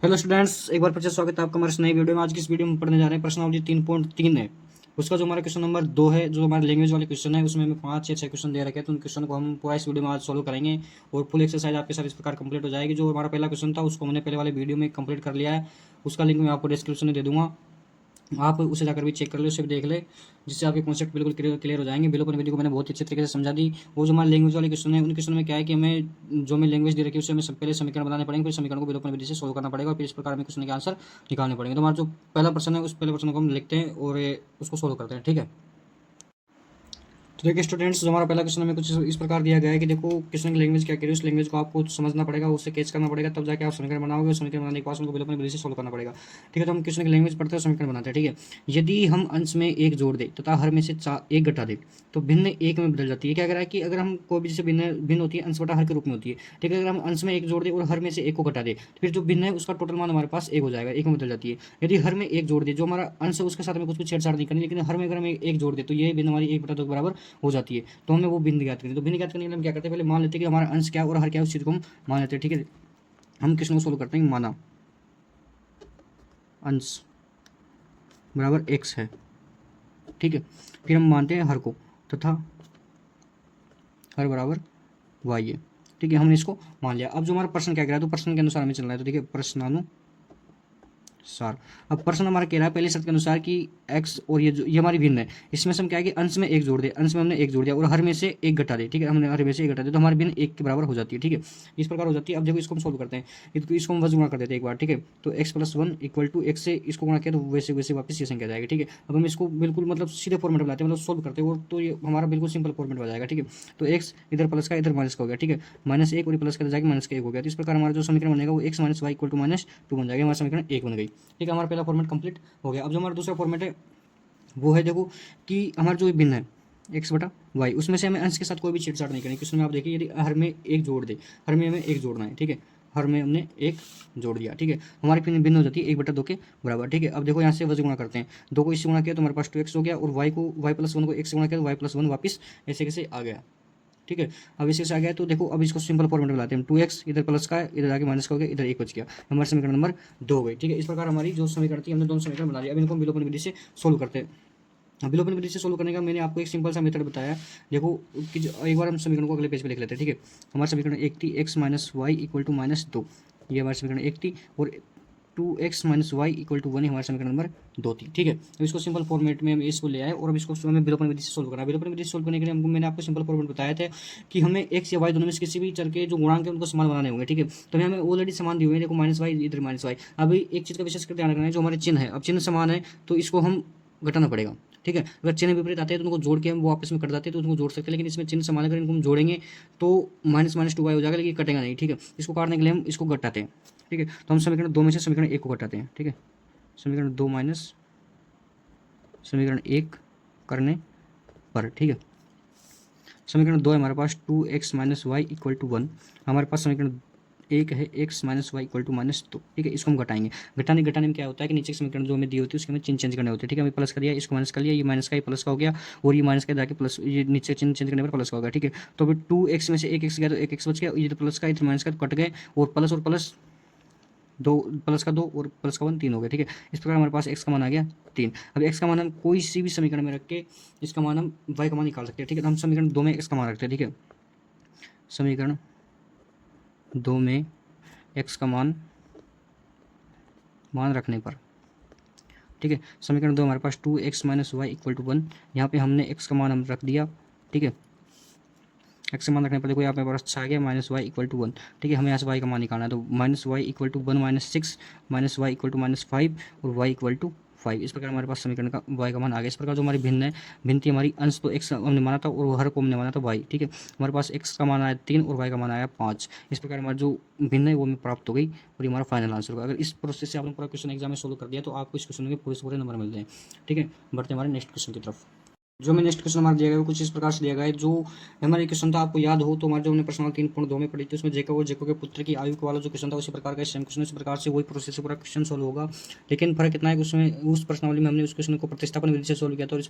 Hello students, एक बार फिर से स्वागत है आपका हमारे इस नई वीडियो में। आज की इस वीडियो में पढ़ने जा रहे हैं प्रश्नावली 3.3 है। उसका जो हमारा क्वेश्चन नंबर 2 है, जो हमारे लैंग्वेज वाले क्वेश्चन है, उसमें हमें 5 या 6 क्वेश्चन दे रखे हैं। तो उन क्वेश्चन को हम पूरा इस वीडियो में आज सोल्व करेंगे और फुल एक्सरसाइज आपके साथ इस प्रकार कंप्लीट हो जाएगी। जो हमारा पहला क्वेश्चन था उसको हमने पहले वाले वीडियो में कंप्लीट कर लिया है। उसका लिंक मैं आपको डिस्क्रिप्शन में दे दूंगा, आप उसे जाकर भी चेक कर ले, उसे भी देख ले, जिससे आपके कॉन्सेप्ट बिल्कुल क्लियर हो जाएंगे। बिल्कुल वीडियो को मैंने बहुत ही अच्छे तरीके से समझा दी। वो जो हमारे लैंग्वेज वाले क्वेश्चन है, उन क्वेश्चन में क्या है कि हमें जो हमें लैंग्वेज दे रखी है उससे हमें पहले समीकरण बनाने पड़ेंगे, फिर समीकरण को बिल्कुल विधि से सोल्व करना पड़ेगा और फिर इस प्रकार हमें क्वेश्चन के आंसर निकालने पड़ेंगे। तो हमारा जो पहला प्रश्न है, उस पहले प्रश्न को हम लिखते हैं और उसको सोल्व करते हैं। ठीक है, तो देखिए स्टूडेंट्स, जो हमारा पहला क्वेश्चन हमें कुछ इस प्रकार दिया गया है कि देखो क्वेश्चन की लैंग्वेज क्या कह रही है, उस लैंग्वेज को आपको समझना पड़ेगा, उससे कैच करना पड़ेगा, तब जाके आप समीकरण बनाओगे और समीकरण बनाने के बाद उनको बिल्कुल विधि से सोल्व करना पड़ेगा। ठीक है, तो हम क्वेश्चन की लैंग्वेज पढ़ते हैं, समीकरण बनाते हैं। ठीक है, यदि हम अंश में एक जोड़ दे तथा हर में से एक घटा दे तो भिन्न एक में बदल जाती है। क्या कह रहा है कि अगर हम कोई भी जैसे भिन्न भिन्न होती है, अंश बटा हर के रूप में होती है। ठीक है, अगर हम अंश में एक जोड़ दे और हर में से एक को घटा दे तो फिर जो भिन्न है उसका टोटल मान हमारे पास एक हो जाएगा, एक में बदल जाती है। यदि हर में एक जोड़ दे, जो हमारा अंश है उसके साथ हमें कुछ भी छेड़छाड़ नहीं करनी, लेकिन हर में अगर हम एक जोड़ दे तो ये भिन्न हमारी 1/2 के बराबर हो जाती है। तो हमें वो भिन्न ज्ञात करनी है। तो भिन्न ज्ञात करने के लिए हम क्या करते हैं, पहले मान लेते हैं कि हमारा अंश क्या है और हर क्या है, उस चीज़ को हम मान लेते हैं। ठीक है, हम क्वेश्चन को सोल्व करते हैं। माना अंश बराबर x है। ठीक है, फिर हम मानते हैं हर को, तथा हर बराबर y है। ठीक है, हमने इसको मान लिया। अब जो हमारा प्रश्न क्या कह रहा है, तो प्रश्न के अनुसार हमें चलना है। तो देखिए, प्रश्नानु सार। अब प्रश्न हमारा कह रहा है पहले शर्त के अनुसार कि x और ये हमारी भिन्न है, इसमें से हम क्या है कि अंश में एक जोड़ दे, अंश में हमने एक जोड़ दिया और हर में से एक घटा दे। ठीक है, हमने हर में से एक घटा दे तो हमारी भिन्न एक के बराबर हो जाती है। ठीक है, इस प्रकार हो जाती है। अब देखो इसको हम सोल्व करते हैं, इसको हम वज्र गुणा कर देते हैं एक बार। ठीक है, तो x+1 इक्वल टू x से इसको गुणा किया तो वैसे वैसे वापस ये संख्या जाएगी। ठीक है, अब हम इसको बिल्कुल मतलब सीधे फॉर्मेट में लाते हैं, मतलब सोल्व करते हैं, और तो ये हमारा बिल्कुल सिंपल फॉर्मेट में आ जाएगा। ठीक है, तो x इधर प्लस का इधर माइनस का हो गया। ठीक है, -1 और प्लस का जाएगा माइनस का 1 हो गया। तो इस प्रकार हमारा जो समीकरण बनेगा वो x - y इक्वल टू -2 बन जाएगा। हमारा समीकरण 1 बन गई। ठीक है, हमारा पहला फॉर्मेट कंप्लीट हो गया। अब जो हमारा दूसरा फॉर्मेट है वो है, देखो कि हमारा जो भिन्न है x/y, उसमें से हमें अंश के साथ कोई भी छेड़छाड़ नहीं करनी। क्वेश्चन में आप देखिए, यदि हर में एक जोड़ दे, हर में हमें एक जोड़ना है। ठीक है, हर में हमने एक जोड़ दिया। ठीक है, हमारी भिन्न हो जाती है 1/2 के बराबर। ठीक है, अब देखो यहाँ से वज्र गुणा करते हैं, 2 को इससे गुणा किया तो हमारे पास 2x हो गया, और y+1 को 1 से गुणा किया तो y+1 वापस ऐसे कैसे आ गया। ठीक है, अब इसके से आ गया तो देखो, अब इसको सिंपल फॉर्मेट में लाते हैं। 2x इधर प्लस का है, इधर आगे माइनस का हो गया, इधर 1 बच गया, हमारे समीकरण नंबर 2 हो गई। ठीक है, इस प्रकार हमारी जो समीकरण थी, हमने दोनों समीकरण बना लिया। अब इनको हम विलोपन विधि से सोल्व करते हैं। विलोपन विधि से सोल्व करने का मैंने आपको एक सिंपल सा मेथड बताया। देखो कि एक बार हम समीकरण को अगले पेज पे लिख लेते हैं। ठीक है, हमारा समीकरण एक थी x - y इक्वल टू -2, ये हमारे समीकरण एक थी, और 2x - y इक्वल टू 1 हमारे समीकरण नंबर 2 थी। ठीक है, अब इसको सिंपल फॉर्मेट में हम इसको ले आए और अब इसको हमें विलोपन विधि से सोल्व करना है। विलोपन विधि से सोल्व करने के लिए हमको मैंने आपको सिंपल फॉर्मेट बताया था कि हमें x या y दोनों में से किसी भी चर के जो गुणांक है उनको समान बनाने होंगे। ठीक है, तो हमें ऑलरेडी समान दिए हुए हैं। देखो -y इधर -y। अभी एक चीज़ का विशेष कर ध्यान रखना है, जो हमारे चिन्ह है, अब चिन्ह समान है तो इसको हम घटाना पड़ेगा। ठीक है, अगर चिन्ह विपरीत आते हैं तो उनको जोड़ के हम वो आपस में कट जाते हैं, तो उनको जोड़ सकते हैं, लेकिन इसमें चिन्ह समान, अगर इनको हम जोड़ेंगे तो -2y हो जाएगा, लेकिन कटेगा नहीं। ठीक है, इसको काटने के लिए हम इसको घटाते हैं। ठीक है, तो हम समीकरण 2 में से समीकरण 1 को घटाते हैं। ठीक है, समीकरण 2 माइनस समीकरण 1 करने पर। ठीक है, समीकरण 2 है हमारे पास 2x - y इक्वल टू 1, हमारे पास समीकरण 1 है x - y इक्वल टू -2। ठीक है, इसको हम घटाएंगे। घटाने में क्या होता है कि नीचे के समीकरण जो हमें दी होती है उसके हमें चिन्ह चेंज करने होते हैं। ठीक है, हमें प्लस कर दिया, इसको माइनस कर लिया, ये माइनस का ये प्लस का हो गया, और ये माइनस का जाके प्लस, ये नीचे चिन्ह चेंज करने पर प्लस का होगा। ठीक है, तो अभी 2x में से एक एक्स गया तो एक एक्स बच गया, इधर प्लस का इधर माइनस का तो कट गए, और प्लस दो, प्लस का 2 और प्लस का 1 3 हो गया। ठीक है, इस प्रकार हमारे पास x का मान आ गया 3। अब x का मान हम कोई सी भी समीकरण में रख के इसका मान हम y का मान निकाल सकते हैं। ठीक है, तो हम समीकरण 2 में x का मान रखते हैं। ठीक है, समीकरण 2 में x का मान रखने पर, ठीक है, समीकरण 2 हमारे पास 2x - y इक्वल टू 1, यहाँ पे हमने x का मान हम रख दिया। ठीक है, x का मान रखने पर देखो यहाँ पे हमारे पास अच्छा आ गया -y इक्वल टू 1। ठीक है, हमें यहाँ से y का मान निकालना है, तो -y equal to 1 - 6, -y equal to -5 और y इक्वल टू 5। इस प्रकार हमारे पास समीकरण का y का मान आ गया। इस प्रकार जो हमारी भिन्न है, भिन्न थी हमारी, अंश तो x हमने माना था और हर को हमने माना था y। ठीक है, हमारे पास x का मान आया 3 और y का मान आया 5। इस प्रकार हमारी जो भिन्न है वो हमें प्राप्त हो गई और ये हमारा फाइनल आंसर होगा। अगर इस प्रोसेस से आपने पूरा क्वेश्चन एग्जाम में सोल्व कर दिया तो आपको इस क्वेश्चन के पूरे नंबर मिल जाए। ठीक है, बढ़ते हमारे नेक्स्ट क्वेश्चन की तरफ। जो मैं नेक्स्ट क्वेश्चन हमारा दिया गया है कुछ इस प्रकार से दिया गया है। जो हमारे क्वेश्चन था आपको याद हो तो हमारे जो हमने प्रश्न 3.2 में पढ़ी थी उसमें जेकब और जेको के पुत्र की आयु वाला जो क्वेश्चन था उसी प्रकार का सेम क्वेश्चन इस प्रकार से वही प्रोसेस से पूरा क्वेश्चन सोल्व होगा। लेकिन फर्क इतना है कि उसमें उस प्रश्नावली में हमने उस क्वेश्चन को प्रतिस्थापन विधि से सोल्व किया था और इस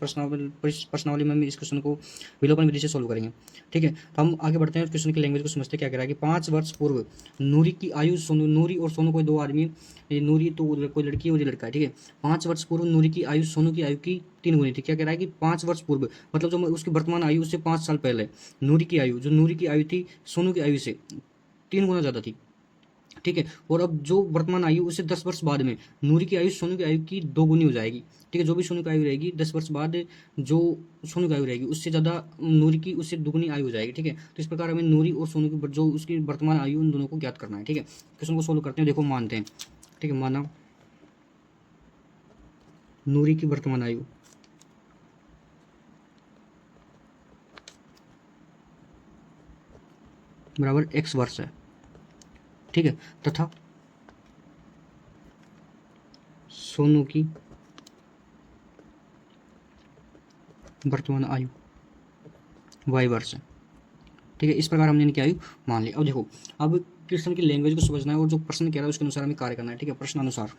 प्रश्नावली में हम इस क्वेश्चन को विलोपन विधि से सोल्व करेंगे। ठीक है, तो हम आगे बढ़ते हैं उस क्वेश्चन की लैंग्वेज को समझते क्या कह रहा है कि 5 वर्ष पूर्व नूरी की आयु सोनू, नूरी और सोनू कोई दो आदमी, ये नूरी तो कोई लड़की और ये लड़का है। ठीक है, 5 वर्ष पूर्व नूरी की आयु सोनू की आयु की 3 गुनी थी। क्या कह रहा है कि 5 वर्ष पूर्व मतलब जो उसकी वर्तमान आयु उससे 5 साल पहले नूरी की आयु, जो नूरी की आयु थी सोनू की आयु से 3 गुना ज़्यादा थी। ठीक है, और अब जो वर्तमान आयु उससे 10 वर्ष बाद में नूरी की आयु सोनू की आयु की 2 गुनी हो जाएगी। ठीक है, जो भी सोनू की आयु रहेगी 10 वर्ष बाद जो सोनू की आयु रहेगी उससे ज़्यादा नूरी की उससे दुगुनी आयु हो जाएगी। ठीक है, तो इस प्रकार हमें नूरी और सोनू की जो उसकी वर्तमान आयु उन दोनों को ज्ञात करना है। ठीक है, क्वेश्चन को सोल्व करते हैं। देखो मानते हैं, ठीक है, माना नूरी की वर्तमान आयु बराबर x वर्ष है। ठीक है, तथा सोनू की वर्तमान आयु y वर्ष है। ठीक है, इस प्रकार हमने इनकी आयु मान ली। अब देखो, अब क्वेश्चन की लैंग्वेज को समझना है और जो प्रश्न कह रहा है उसके अनुसार हमें कार्य करना है। ठीक है, प्रश्नानुसार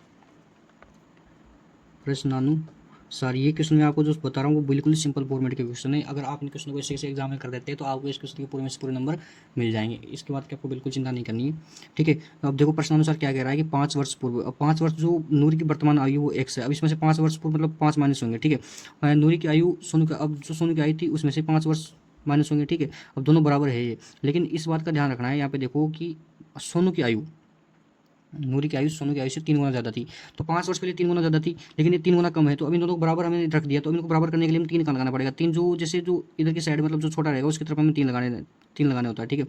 ये क्वेश्चन में आपको जो बता रहा हूँ वो बिल्कुल सिंपल फॉर्मेट के क्वेश्चन है। अगर आप इन क्वेश्चन को इसी से एग्जाम में कर देते हैं तो आपको इस क्वेश्चन के पूरे में से पूरे नंबर मिल जाएंगे। इसके बाद की आपको बिल्कुल चिंता नहीं करनी है। ठीक है, अब देखो प्रश्नानुसार क्या कह रहा है कि 5 वर्ष पूर्व, अब 5 वर्ष जो नूरी की वर्तमान आयु वो x है। अब इसमें से 5 वर्ष पूर्व मतलब 5 माइनस होंगे। ठीक है, नूरी की आयु सोनू का, अब जो सोनू की आयु थी उसमें से 5 वर्ष माइनस होंगे। ठीक है, अब दोनों बराबर है ये, लेकिन इस बात का ध्यान रखना है यहाँ पे देखो कि सोनू की आयु, नूरी की आयु सोनू की आयु से 3 गुना ज़्यादा थी। तो 5 वर्ष पहले 3 गुना ज़्यादा थी, लेकिन ये 3 गुना कम है। तो अभी दोनों को बराबर हमें रख दिया, तो इनको बराबर करने के लिए हम 3 का लगाना पड़ेगा। 3 जो जैसे जो इधर की साइड मतलब जो छोटा रहेगा उसकी तरफ हमें 3 लगाने होता है। ठीक है,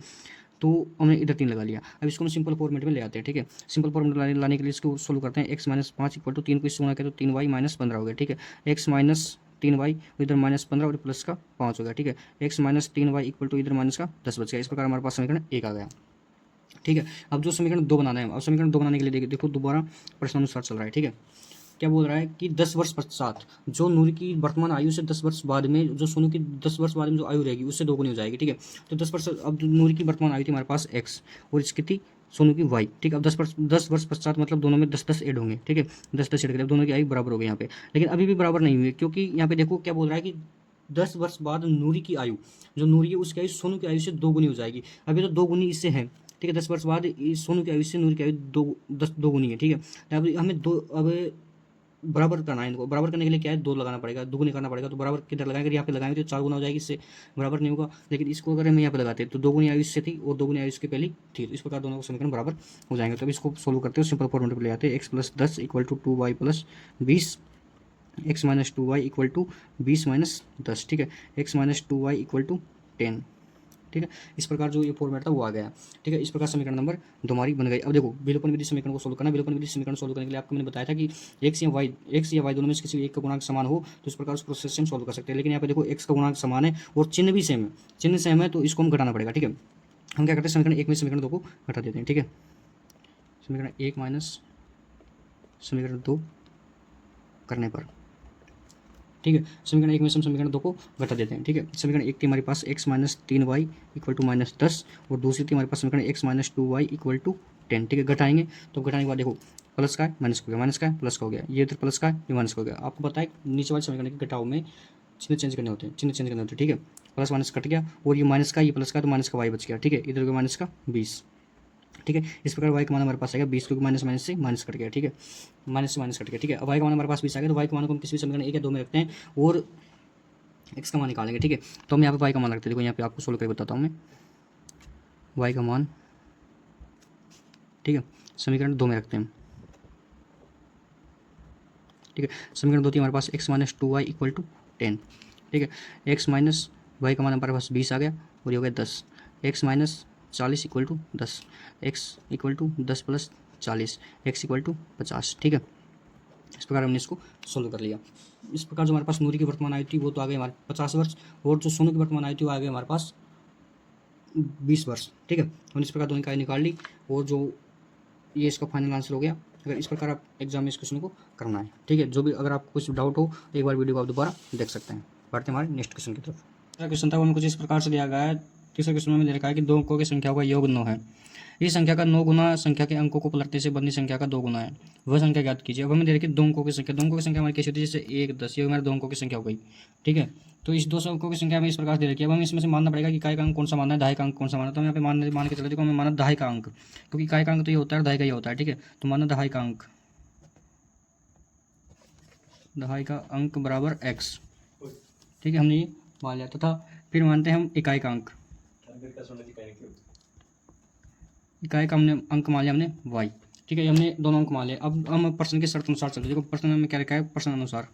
तो हमने इधर 3 लगा लिया। अब इसको हम सिंपल फॉर्मेट में ले आते हैं। ठीक है, सिंपल फॉर्मेट लाने के लिए इसको सोल्व करते हैं। x माइनस 5 इक्वल टू 3 को इससे गुणा करें तो 3y माइनस 15 हो गया। ठीक है, x माइनस 3y इधर माइनस 15 और प्लस का 5 हो गया। ठीक है, x minus 3y equal to इधर माइनस का 10 बच गया। इस प्रकार हमारे पास समीकरण 1 आ गया। ठीक है, अब जो समीकरण 2 बनाना है, अब समीकरण 2 बनाने के लिए देखो दोबारा प्रश्नानुसार चल रहा है। ठीक है, क्या बोल रहा है कि 10 वर्ष पश्चात जो नूरी की वर्तमान आयु से 10 वर्ष बाद में जो सोनू की 10 वर्ष बाद में जो आयु रहेगी उससे 2 गुनी हो जाएगी। ठीक है, तो 10 वर्ष, अब नूरी की वर्तमान आयु थी हमारे पास x और इसकी थी सोनू की y। ठीक है, अब 10 वर्ष पश्चात मतलब दोनों में 10 ऐड होंगे। ठीक है, 10 ऐड करें, दोनों की आयु बराबर हो गई यहाँ पे, लेकिन अभी भी बराबर नहीं हुई क्योंकि यहाँ पे देखो क्या बोल रहा है कि 10 वर्ष बाद नूरी की आयु, जो नूरी है उसकी आयु सोनू की आयु से 2 गुनी हो जाएगी। अभी तो 2 गुनी इससे है। ठीक है, 10 वर्ष बाद सोनू की आयु से नूरी की आयु 2 गुनी है। ठीक है, अब हमें अब बराबर करना है। इनको बराबर करने के लिए क्या है, 2 लगाना पड़ेगा, दुगुनी करना पड़ेगा। तो बराबर किधर लगाएंगे, यहाँ पे लगाएंगे तो 4 गुना हो जाएगी, इससे बराबर नहीं होगा। लेकिन इसको अगर हम यहाँ पे लगाते हैं तो 2 गुनी आयु इससे थी और 2 गुनी आयु इसके पहले थी, तो इस प्रकार दोनों को समीकरण बराबर हो जाएंगे। तो अब इसको सोल्व करते हैं, सिंपल फॉर्मेट पे ले आते हैं। x plus 10 equal to 2y plus 20, x minus 2y equal to 20 minus 10। ठीक है, x minus 2y equal to 10। ठीक है, इस प्रकार जो ये फॉर्मेट था वो आ गया। ठीक है, इस प्रकार समीकरण नंबर 2 हमारी बन गई। अब देखो विलोपन विधि समीकरण को सोल्व करना। विलोपन विधि समीकरण सोल्व करने के लिए आपको मैंने बताया था कि x या y दोनों में से किसी एक का गुणांक समान हो तो इस प्रकार उस प्रोसेस से हम सोल्व कर सकते हैं। लेकिन यहाँ पे देखो x का गुणांक समान है और चिन्ह भी सेम है, चिन्ह सेम है तो इसको हम घटाना पड़ेगा। ठीक है, हम क्या करते हैं, समीकरण 1 में समीकरण 2 को घटा देते हैं। ठीक है, समीकरण 1 माइनस समीकरण 2 करने पर, ठीक है, समीकरण 1 में से हम समीकरण 2 को घटा देते हैं। ठीक है, समीकरण 1 थी हमारे पास x minus 3y equal to minus 10 और दूसरी थी हमारे पास समीकरण x minus 2y equal to 10। ठीक है, घटाएंगे तो घटाने के बाद देखो प्लस का है माइनस का हो गया, माइनस का है प्लस का हो गया, ये इधर प्लस का है ये माइनस का हो गया। आपको पता है नीचे वाले समीकरण के घटाव में चिन्ह चेंज करने होते हैं, चिन्ह चेंज करने होते हैं। ठीक है, प्लस माइनस कट गया और ये माइनस का ये प्लस का तो माइनस का y बच गया। ठीक है, इधर हो गया माइनस का 20। ठीक है, इस प्रकार y का मान हमारे पास आएगा 20 क्योंकि माइनस माइनस से माइनस कट गया। ठीक है, माइनस से माइनस कट गया। ठीक है, अब y का मान हमारे पास 20 आ गया, तो y का मान को हम किसी भी समीकरण 1 या 2 में रखते हैं और x का मान निकालेंगे। ठीक है, तो हम यहाँ पे y का मान रखते हैं। देखो यहाँ पे आपको सोल्व करके बताता हूँ मैं y का मान। ठीक है, समीकरण 2 में रखते हैं। ठीक है, समीकरण 2 थी हमारे पास x minus 2y equal to 10। ठीक है, x माइनस y का मान हमारे पास 20 आ गया और ये हो गया 10, x minus 40 equal to 10, x equal to 10 plus 40, x equal to 50। ठीक है, इस प्रकार हमने इसको सोल्व कर लिया। इस प्रकार जो हमारे पास नूरी की वर्तमान आयु थी वो तो आ गई हमारे 50 वर्ष और जो सोनू की वर्तमान आयु थी वो आ गई हमारे पास 20 वर्ष। ठीक है, हमने इस प्रकार दोनों की आयु निकाल ली और जो ये इसका फाइनल आंसर हो गया। अगर इस प्रकार आप एग्जाम में इस क्वेश्चन को करना है। ठीक है, जो भी अगर आपको कुछ डाउट हो एक बार वीडियो को आप दोबारा देख सकते हैं। बढ़ते हमारे नेक्स्ट क्वेश्चन की तरफ। तीसरा क्वेश्चन था, वो हमें कुछ इस प्रकार से दिया गया है। तीसरे क्वेश्चन में दे रखा है कि दो अंकों की संख्या का योग 9 है। इस संख्या का 9 गुना संख्या के अंकों को पलटने से बननी संख्या का 2 गुना है, वह संख्या ज्ञात कीजिए। अब हमें दे रखी है दो अंकों की संख्या। दो अंकों की संख्या हमारी कैसी होती है, जैसे 1 10, ये हमारे दो अंकों की संख्या हो गई। ठीक है, तो इस दो अंकों की संख्या हमें इस प्रकार दे रखी है। अब हमें इसमें से मानना पड़ेगा कि इकाई का अंक कौन सा मानना है, दहाई का अंक कौन सा मानना है। तो हम यहाँ पे मान के चले, देखो हमें माना दहाई का अंक, क्योंकि इकाई का अंक तो ये होता है, दहाई का ये होता है। ठीक है, तो माना दहाई का अंक, दहाई का अंक बराबर x। ठीक है, हमने ये मान लिया तथा फिर मानते हैं हम इकाई का अंक। इकाई का हमने अंक मान लिया हमने y। ठीक है, हमने दोनों अंक मान लिया। अब हम प्रश्न की शर्त अनुसार चलते। देखो प्रश्न में क्या लिखा है, प्रश्नानुसार।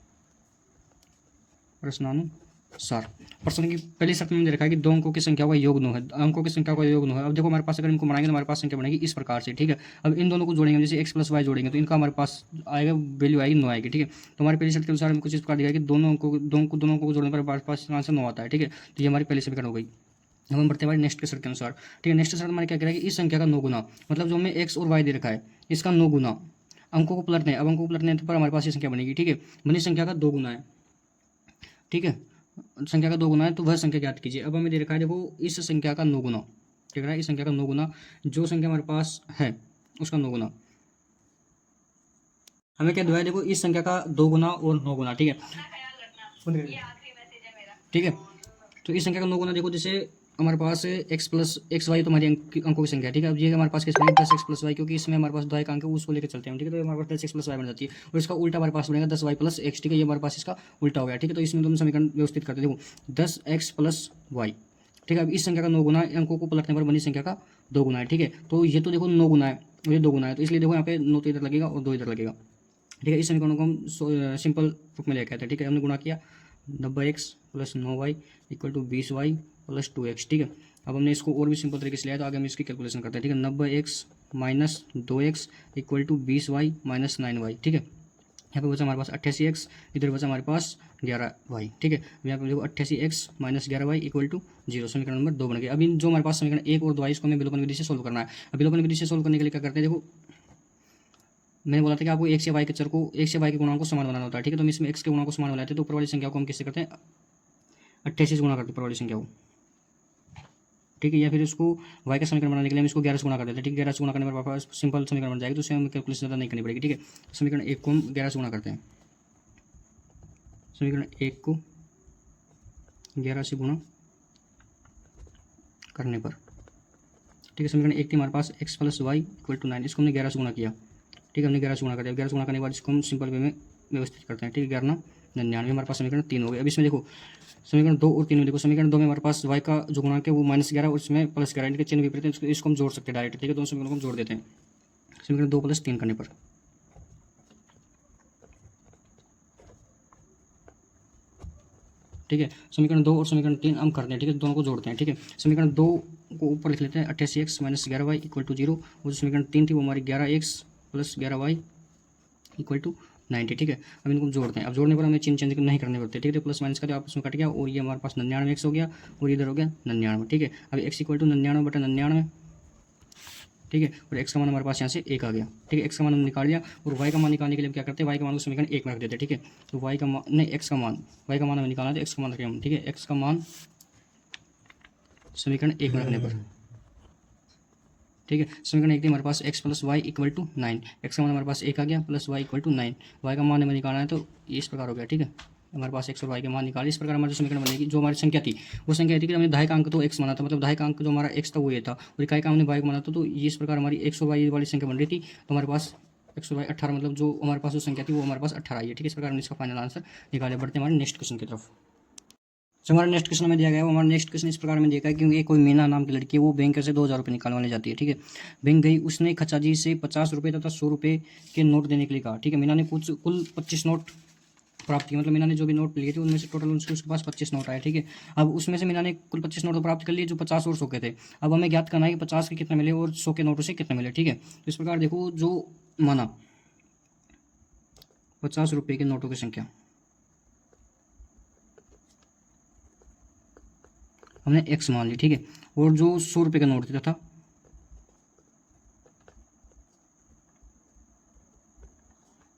प्रश्न की पहली शर्त में दे रखा है कि दो अंकों की संख्या का योग 9 है। अंकों की संख्या का योग 9 है। अब देखो हमारे पास अगर इनको बनाएंगे तो हमारे पास संख्या बनेगी इस प्रकार से। ठीक है, अब इन दोनों को जोड़ेंगे, जैसे x + y जोड़ेंगे तो इनका हमारे पास आएगा, वैल्यू आएगी 9 आएगी। ठीक है, तो हमारी पहली शर्त के अनुसार हमें कुछ इस प्रकार दिया कि दोनों अंकों को जोड़ने पर हमारे पास आंसर 9 आता है। ठीक है, तो ये हमारी पहली समीकरण हो गई। अब हम बढ़ते हैं हमारे नेक्स्ट के शर्त के अनुसार। ठीक है, नेक्स्ट शर्त हमारे क्या कह रहा है कि इस संख्या का 9 गुना, मतलब जो हमें x और y दे रखा है इसका 9 गुना अंकों को पलटने। अब अंकों को पलटने पर हमारे पास ये संख्या बनेगी। ठीक है, बनी संख्या का 2 गुना है। ठीक है, संख्या का 2 गुना है, तो वह संख्या ज्ञात कीजिए। अब हमें दे रखा है, देखो इस संख्या का 9 गुना, ठीक है, इस संख्या का 9 गुना, जो संख्या हमारे पास है उसका 9 गुना हमें क्या दिया है, देखो इस संख्या का 2 गुना और 9 गुना। ठीक है, ठीक है, तो इस संख्या का 9 गुना, देखो जैसे हमारे पास x + xy तो हमारी अंकों की संख्या है। ठीक है, अब ये हमारे पास किस 10x + y, क्योंकि इसमें हमारे पास दो का अंक है, उसको लेकर चलते हैं। ठीक है, तो हमारे पास 10x + y बन जाती है और इसका उल्टा हमारे पास बनेगा 10y + x। ठीक है, ये हमारे पास इसका उल्टा हो गया। ठीक है, तो इसमें तुम समीकरण व्यवस्थित करते हैं। देखो 10x + y। ठीक है, अब इस संख्या का 9 गुना अंकों को पलटने पर बनी संख्या का 2 गुना है। ठीक है, तो ये तो देखो 9 गुना है और ये 2 गुना है, तो इसलिए देखो यहाँ पे 9 तो इधर लगेगा और 2 इधर लगेगा। ठीक है, इस समीकरण को हम सिंपल रूप में लेकर आते हैं। ठीक है, हमने गुणा किया 90x + 9y = 20y + 2x। ठीक है, अब हमने इसको और भी सिंपल तरीके से लिया, तो आगे हम इसकी कैलकुलेशन करते हैं। ठीक है, 90x - 2x = 20y - 9y। ठीक है, यहाँ पे बचा हमारे पास 88x, इधर बचा हमारे पास 11y। ठीक है, यहाँ पे देखो 88x - 11y = 0। समीकरण नंबर 2 बन गया। अभी जो हमारे पास समीकरण 1 और 2 है इसको हमें विलोपन विधि से सोल्व करना है। अब विलोपन विधि से सोल्व करने के लिए क्या करते हैं, देखो मैंने बोला था कि आपको x से y के चर को, x से y के गुणांक को समान बनाना होता है। ठीक है, तो हम इसमें x के गुणांक को समान बनाते हैं, तो ऊपर वाली संख्या को हम किससे करते हैं, 88 से गुणा करते हैं ऊपर वाली संख्या को। ठीक है, या फिर इसको y का समीकरण बनाने के लिए हम इसको 11 से गुणा कर देते हैं। ठीक है, 11 से गुणा करने पर वापस सिंपल समीकरण बन जाएगी, तो उससे हमें कैलकुलेशन ज़्यादा नहीं करनी पड़ेगी। ठीक है, समीकरण 1 को हम 11 से गुणा करते हैं। समीकरण 1 को 11 से गुणा करने पर, ठीक है, समीकरण 1 थी हमारे पास x + y = 9, इसको हमने 11 से गुणा किया। ठीक है, हमने 11 से गुणा कर दिया। 11 से गुणा करने के बाद इसको हम सिंपल वे में व्यवस्थित करते हैं। ठीक है, 11 × 99, हमारे पास समीकरण 3 हो गए। अब इसमें देखो समीकरण 2 और 3 में, देखो समीकरण 2 में हमारे पास y का जो गुणांक है वो -11 और इसमें +11, इनके चिन्ह विपरीत है, इसको हम जोड़ सकते हैं डायरेक्ट। ठीक है, दोनों समीकरणों को हम जोड़ देते हैं समीकरण 2 + 3 करने पर। ठीक है, समीकरण 2 और समीकरण 3 हम करते हैं। ठीक है, दोनों को जोड़ते हैं। ठीक है, समीकरण 2 को ऊपर लिख लेते हैं 88x - 11y = 0, और जो समीकरण 3 थी वो हमारी 11x + 11y = 90। ठीक है, अब इनको जोड़ते हैं। अब जोड़ने पर हमें चिन्ह चेंज नहीं करने पड़ते। ठीक है, प्लस माइनस का जो आपस में कट गया और ये हमारे पास 99x हो गया और इधर हो गया 99। ठीक है, अब x = 99/99। ठीक है, और x का मान हमारे पास यहाँ से 1 आ गया। ठीक है, x का मान हमने निकाल लिया और y का मान निकालने के लिए क्या करते हैं, y का मान को समीकरण 1 में रख देते हैं। ठीक है, तो y का मान नहीं, x का मान, y का मान हमें निकालना है, तो x का मान रखें हम। ठीक है, x का मान समीकरण 1 में रखने पर, ठीक है, समीकरण 1 थी हमारे पास x + y = 9, x का मान हमारे पास 1 आ गया प्लस y = 9, y का मान हमें निकालना है, तो ये इस प्रकार हो गया। ठीक है, हमारे पास x और y के मान निकाले। इस प्रकार हमारी जो समीकरण बनेगी, जो हमारी संख्या थी वो संख्या थी कि हमने दहाई का अंक तो x माना था, मतलब दहाई का अंक जो हमारा x था वो ये था, और इकाई का हमने y को माना था, तो ये इस प्रकार हमारी x और y वाली संख्या बन रही थी। तो हमारे पास x और y 18, मतलब जो हमारे पास जो संख्या थी वो हमारे पास 18 आई है। ठीक है, इस प्रकार हमने इसका फाइनल आंसर निकाले। बढ़ते हमारे नेक्स्ट क्वेश्चन की तरफ। जो हमारा नेक्स्ट क्वेश्चन में दिया गया है वो हमारा नेक्स्ट क्वेश्चन इस प्रकार में देखा है, क्योंकि कोई मीना नाम की लड़की है, वो बैंक से 2000 रुपये निकालवाने जाती है। ठीक है, बैंक गई, उसने खचाजी से 50 रुपये तथा 100 रुपये के नोट देने के लिए कहा। ठीक है, मीना ने कुल 25 नोट प्राप्त किए, मतलब मीना ने जो भी नोट लिए थे उनमें से टोटल उसके पास 25 नोट आए। ठीक है, अब उसमें से मीना ने कुल 25 नोट तो प्राप्त कर लिए जो 50 और 100 के थे। अब हमें ज्ञात करना है कि 50 के कितने मिले और 100 के नोटों से कितने मिले। ठीक है, तो इस प्रकार देखो, जो माना 50 रुपये के नोटों की संख्या हमने x मान ली। ठीक है, और जो 100 रुपये का नोट था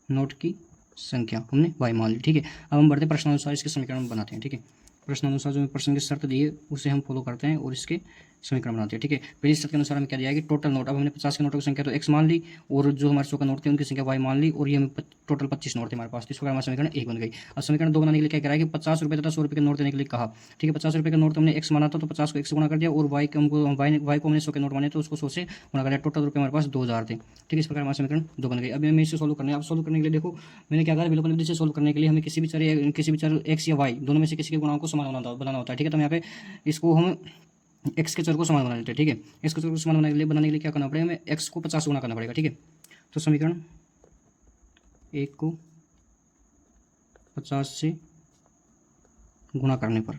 नोट की संख्या हमने y मान ली। ठीक है, अब हम बढ़ते प्रश्नानुसार इसके समीकरण बनाते हैं। ठीक है, प्रश्नानुसार जो प्रश्न की शर्त दी है उसे हम फॉलो करते हैं और इसके समीकरण बनाते हैं। ठीक है, पहली शर्त के अनुसार हमें क्या दिया है कि टोटल नोट, अब हमने 50 के नोटों की संख्या तो x मान ली और जो हमारे 100 के नोट थे उनकी संख्या y मान ली और ये हमें टोटल 25 नोट थे हमारे पास। इस प्रकार हमारा समीकरण 1 बन गई। अब समीकरण 2 बनाने के लिए क्या करा है कि 50 रुपये तथा 100 रुपये के नोट देने के लिए कहा। ठीक है, 50 रुपये का नोट हमने x माना था तो 50 को 1 से गुणा कर दिया और y को हमने 100 के नोट माने तो उसको 100 से गुणा कर दिया। टोटल रुपये हमारे पास 2000 थे। ठीक है, इस प्रकार हमारा समीकरण 2 बन गई। अब हमें इसे सोल्व करना है। अब सोल्व करने के लिए देखो मैंने क्या कहा, विलोपन विधि से सोल्व करने के लिए हमें किसी भी चर x या y दोनों में से किसी के गुणांक को समान बनाना होता है। ठीक है, तो यहाँ पे इसको हम x के चर को समान बना लेते हैं। ठीक है, x के चर को समान बनाने के लिए क्या करना पड़ेगा, हमें x को 50 गुना करना पड़ेगा। ठीक है, तो समीकरण 1 को 50 से गुणा करने पर,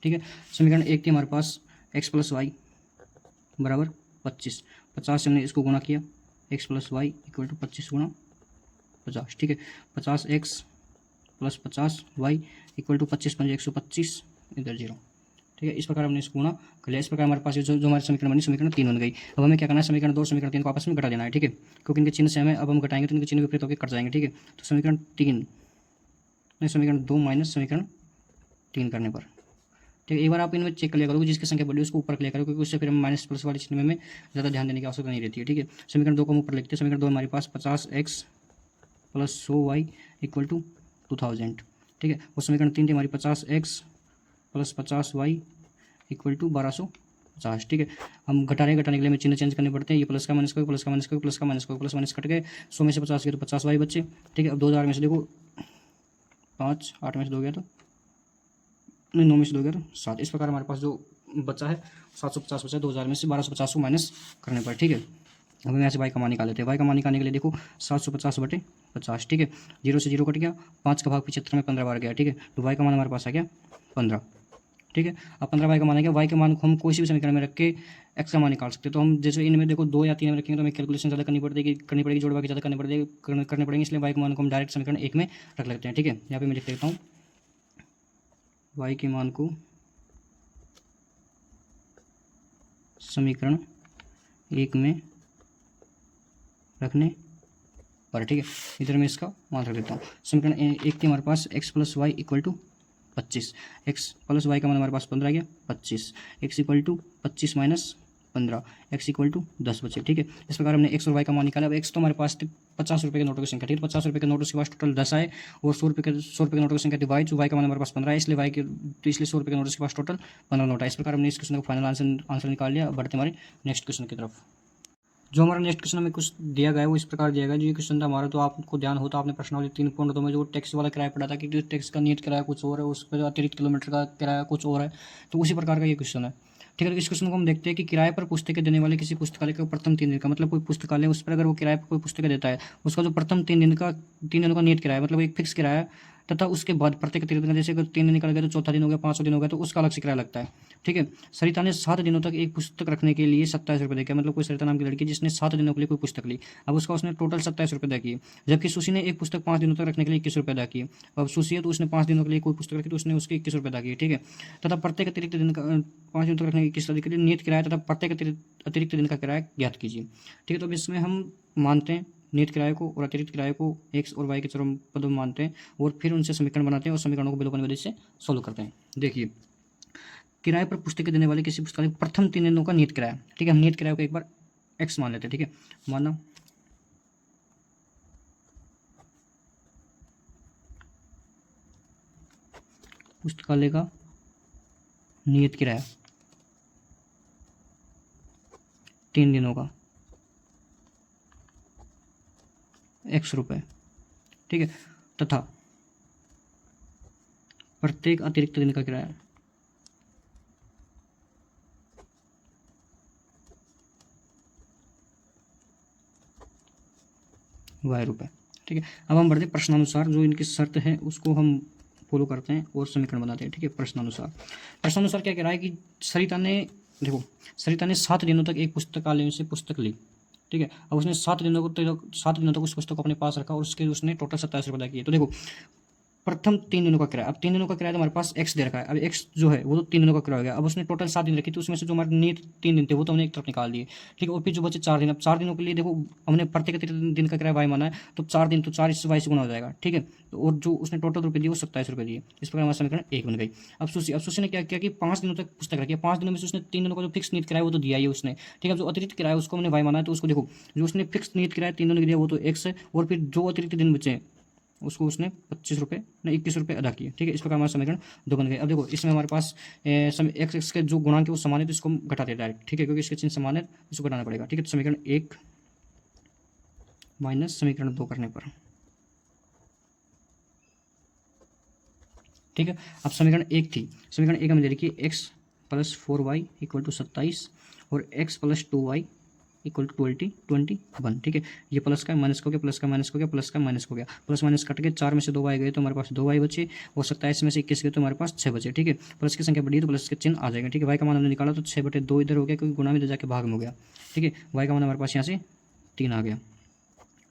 ठीक है, समीकरण 1 थी हमारे पास x प्लस वाई बराबर 25। 50 से हमने इसको गुणा किया, x plus y equal to 25 गुणा 50। ठीक है, 50x plus 50y equal to 25 पंजे 125 इधर 0। ठीक है, इस प्रकार हमने इसको गुणा कर लिया। इस प्रकार हमारे पास जो हमारे समीकरण बनी, समीकरण 3 बन गई। अब हमें क्या करना है, समीकरण 2 और समीकरण 3 को आपस में घटा देना है। ठीक है, क्योंकि इनके चिन्ह से हमें अब हम घटाएंगे तो इनके चिन्ह विपरीत होकर कट जाएंगे। ठीक है, तो समीकरण 3 नहीं, समीकरण 2 माइनस समीकरण 3 करने पर, ठीक है, एक बार आप इनमें चेक कर लिया करो, जिसकी संख्या बढ़ी उसको ऊपर कर लिया करो, क्योंकि उससे फिर हम माइनस प्लस वाले चिन्ह में ज़्यादा ध्यान देने की आवश्यकता नहीं रहती है। ठीक है, समीकरण 2 को हम ऊपर लिखते हैं। समीकरण 2 हमारे पास 50x plus 100y equal to 2000। ठीक है, और समीकरण 3 थी हमारी 50x plus 50y equal to 1250। ठीक है, हम घटाने के लिए हमें चिन्ह चेंज करने पड़ते हैं। ये प्लस का माइनस का, प्लस का माइनस का, प्लस का माइनस का, प्लस माइनस कट गए। 100 में से 50 गए तो 50y बच्चे। ठीक है, अब 2000 में से देखो 5, 8 में से 2 गया तो नहीं, 9 में से 2 गया तो 7। इस प्रकार हमारे पास जो बचा है 750 बचा है। 2000 में से 1250 को माइनस करने पर। ठीक है, अब हम यहाँ से y का मान निकाल लेते हैं। y का मान निकालने के लिए देखो 750/50। ठीक है, 0 से 0 कट गया, 5 का भाग 75 में 15 बार गया। ठीक है, तो y का मान हमारे पास आ गया 15। ठीक है, अब 15 y का मान आ गया। y के मान को हम कोई सी भी समीकरण में रख के x का मान निकाल सकते हैं। तो हम जैसे इनमें देखो 2 या 3 में रखेंगे तो हमें कैलकुलेशन ज़्यादा करनी पड़ेगी, जोड़ बाकी ज़्यादा करने पड़ेंगे, इसलिए y के मान को हम डायरेक्ट समीकरण 1 में रख लेते हैं। ठीक है, यहाँ पे मैं लिख देता हूँ y के मान को समीकरण 1 में रखने पर। ठीक है, इधर मैं इसका मान रख देता हूँ। समीकरण 1 थी हमारे पास x plus y equal to 25। x plus y का मान हमारे पास 15 आ गया, 25। x equal to 25 minus 15, x equal to 10 बचे। ठीक है, इस प्रकार हमने x और y का मान निकाला। अब x तो हमारे पास 50 रुपये के नोटों की संख्या। ठीक है, 50 रुपये के नोटों के पास टोटल 10 आए और 100 रुपये के नोटों की संख्या थी y, जो y का मान हमारे पास 15 है, इसलिए इसलिए 100 रुपये के नोटों के पास टोटल 15 नोट है। इस प्रकार हमने इस क्वेश्चन का फाइनल आंसर निकाल लिया। अब बढ़ते हमारे नेक्स्ट क्वेश्चन की तरफ। जो हमारा नेक्स्ट क्वेश्चन हमें कुछ दिया गया है वो इस प्रकार दिया गया है। जो ये क्वेश्चन था हमारा, तो आपको ध्यान होता आपने प्रश्नावली 3.2 में जो टैक्स वाला किराया पड़ा था कि टैक्स का नियत किराया कुछ और है, उस पर अतिरिक्त किलोमीटर का किराया कुछ और है, तो उसी प्रकार का ये क्वेश्चन है। ठीक है, तो इस क्वेश्चन को हम देखते हैं कि किराए पर पुस्तकें देने वाले किसी पुस्तकालय का प्रथम 3 दिन का, मतलब कोई पुस्तकालय उस पर अगर वो किराए पर कोई पुस्तकें देता है, उसका जो प्रथम 3 दिनों का नियत किराया, मतलब एक फिक्स किराया, तथा उसके बाद प्रत्येक अतिरिक्त दिन, जैसे अगर 3 दिन निकल गया तो चौथा दिन हो गया, 5वां दिन हो गया तो उसका अलग से किराया लगता है। ठीक है, सरिता ने 7 दिनों तक एक पुस्तक रखने के लिए 27 रुपये दिया। मतलब कोई सरिता नाम की लड़की जिसने 7 दिनों के लिए कोई पुस्तक ली, अब उसका उसने टोटल 27 रुपये अदा किए। जबकि सुशी ने एक पुस्तक 5 दिनों तक रखने के लिए 21 रुपये अदा किए। अब सुशी है तो उसने 5 दिनों के लिए कोई पुस्तक रखी तो उसने उसके 21 रुपये अदा किए। ठीक है, तथा प्रत्येक अतिरिक्त दिन का 5 दिनों तक रखने की 21 के लिए नियत किराया तथा प्रत्येक अतिरिक्त दिन का किराया ज्ञात कीजिए। ठीक है, तो अब इसमें हम मानते हैं नियत किराए को और अतिरिक्त किराए को x और y के चरम पदों में मानते हैं और फिर उनसे समीकरण बनाते हैं और समीकरणों को विलोपन विधि से सोल्व करते हैं। देखिए, किराए पर पुस्तकें देने वाले किसी पुस्तकालय प्रथम 3 दिनों का नियत किराया। ठीक है, हम नियत किराए को एक बार x मान लेते हैं। ठीक है, माना पुस्तकालय का नियत किराया 3 दिनों का x रुपये। ठीक है, तथा प्रत्येक अतिरिक्त दिन का किराया y रुपये। ठीक है, अब हम बढ़ते प्रश्नानुसार, जो इनकी शर्त है उसको हम फॉलो करते हैं और समीकरण बनाते हैं। ठीक है, प्रश्नानुसार क्या कह रहा है कि सरिता ने 7 दिनों तक एक पुस्तकालय से पुस्तक ली। ठीक है, अब उसने 7 दिनों तक उस पुस्तक को अपने पास रखा और उसके उसने टोटल 27 रुपये अदा किए। तो देखो, प्रथम 3 दिनों का किराया। अब 3 दिनों का किराया तो हमारे पास x दे रखा है। अब x जो है वो तो 3 दिनों का किराया हो गया। अब उसने टोटल 7 दिन रखी, तो उसमें से जो हमारे नियत 3 दिन थे वो तो हमने एक तरफ निकाल दिए, ठीक है। और फिर जो बचे 4 दिन, अब 4 दिनों के लिए देखो हमने प्रत्येक दिन का किराया y माना है, तो 4 दिन तो 4 इससे y से गुना हो जाएगा, ठीक है। तो और जो उसने टोटल रुपये दिए वो 27 रुपये दिए। इस प्रकार हमारा समीकरण 1 बन गई। अब सुशी ने क्या किया कि 5 दिनों तक पुस्तक रखी है। 5 दिनों में से उसने 3 दिनों का जो फिक्स नियत किराया वो तो दिया ही है उसने, ठीक है। जो अतिरिक्त किराया उसको हमने y माना है, तो उसको देखो जो उसने फिक्स नियत किराया 3 दिनों का दिया वो तो x है, और फिर जो अतिरिक्त दिन बचे उसको उसने 25 रुपये नहीं 21 रुपये अदा किए, ठीक है। इस प्रकार हमारा समीकरण 2 बन गए। अब देखो इसमें हमारे पास एक्स के जो गुणांक है वो समान है, तो इसको हम घटाते हैं डायरेक्ट, ठीक है, क्योंकि इसके चिन्ह समान है, इसको घटाना पड़ेगा, ठीक है। तो समीकरण 1 माइनस समीकरण 2 करने पर, ठीक है। अब समीकरण 1 थी, समीकरण 1 हमें दे रखी है x plus 4y equal to 27 और x plus 2y equal to 21, ठीक है। ये प्लस का माइनस हो गया, प्लस का माइनस हो गया, प्लस का माइनस हो गया, प्लस माइनस कट के 4 में से 2y गए तो हमारे पास 2y बचे, और 27 में से 21 गए तो हमारे पास 6 बचे, ठीक है। प्लस की संख्या बढ़ी तो प्लस के चिन्ह आ जाएगा, ठीक है। y का मान हमने निकाला तो 6/2 इधर हो गया, क्योंकि गुणा में जाके भाग में हो गया, ठीक है। y का मान हमारे पास यहाँ से 3 आ गया,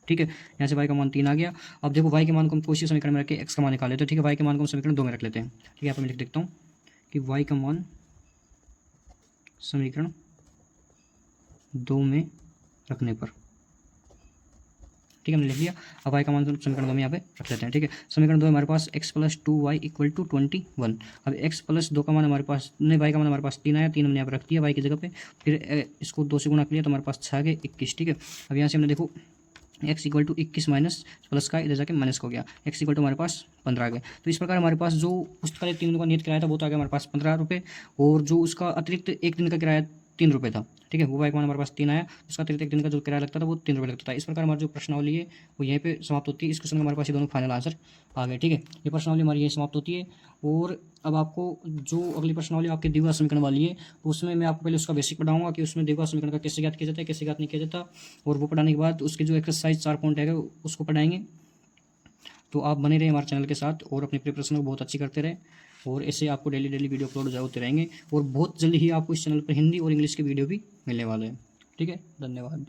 ठीक है। यहाँ से y का मान 3 आ गया। अब देखो y के मान को हम कोई समीकरण में रख के x का मान निकाल लेते हैं, ठीक है। y के मान को हम समीकरण 2 में रख लेते हैं, ठीक है। यहाँ पर मैं लिख देखता हूँ कि y का मान समीकरण 2 में रखने पर, ठीक है, हमने लिख लिया। अब y का मान समीकरण 2 में यहाँ पे रख लेते हैं, ठीक है। समीकरण 2 हमारे पास x plus 2y equal to 21। अब x प्लस 2 का मान हमारे पास नहीं, y का मान हमारे पास 3 आया, 3 हमने यहाँ पे रख दिया y की जगह पे, फिर इसको 2 से गुणा किया तो हमारे पास 6 आ गए 21, ठीक है। अब यहाँ से हमने देखो x equal to 21 minus plus का इधर जाके माइनस हो गया, x इक्वल टू हमारे पास 15 आ गए। तो इस प्रकार हमारे पास जो पुस्तकालय 3 दिनों का नियत किराया था वो तो आ गया हमारे पास 15 रुपये, और जो उसका अतिरिक्त एक दिन का किराया 3 रुपये था, ठीक है, वो y का मान हमारे पास 3 आया। उसका अतिरिक्त एक दिन का जो किराया लगता था वो 3 रुपये लगता था। इस प्रकार हमारी जो प्रश्नावली है वो यहीं पे समाप्त होती है। इस क्वेश्चन में हमारे पास ये दोनों फाइनल आंसर आ गए, ठीक है। ये प्रश्नावली हमारी यही समाप्त होती है। और अब आपको जो अगली प्रश्नावली आपके द्विघात समीकरण वाली है, तो उसमें मैं आपको पहले उसका बेसिक पढ़ाऊंगा कि उसमें द्विघात समीकरण का कैसे ज्ञात किया जाता है, कैसे ज्ञात नहीं किया जाता, और वो पढ़ाने के बाद उसकी जो एक्सरसाइज 4 पॉइंट है उसको पढ़ाएंगे। तो आप बने रहे हमारे चैनल के साथ और अपनी प्रिपरेशन को बहुत अच्छी करते रहे, और ऐसे आपको डेली वीडियो अपलोड होते रहेंगे, और बहुत जल्दी ही आपको इस चैनल पर हिंदी और इंग्लिश के वीडियो भी मिलने वाले हैं, ठीक है। धन्यवाद।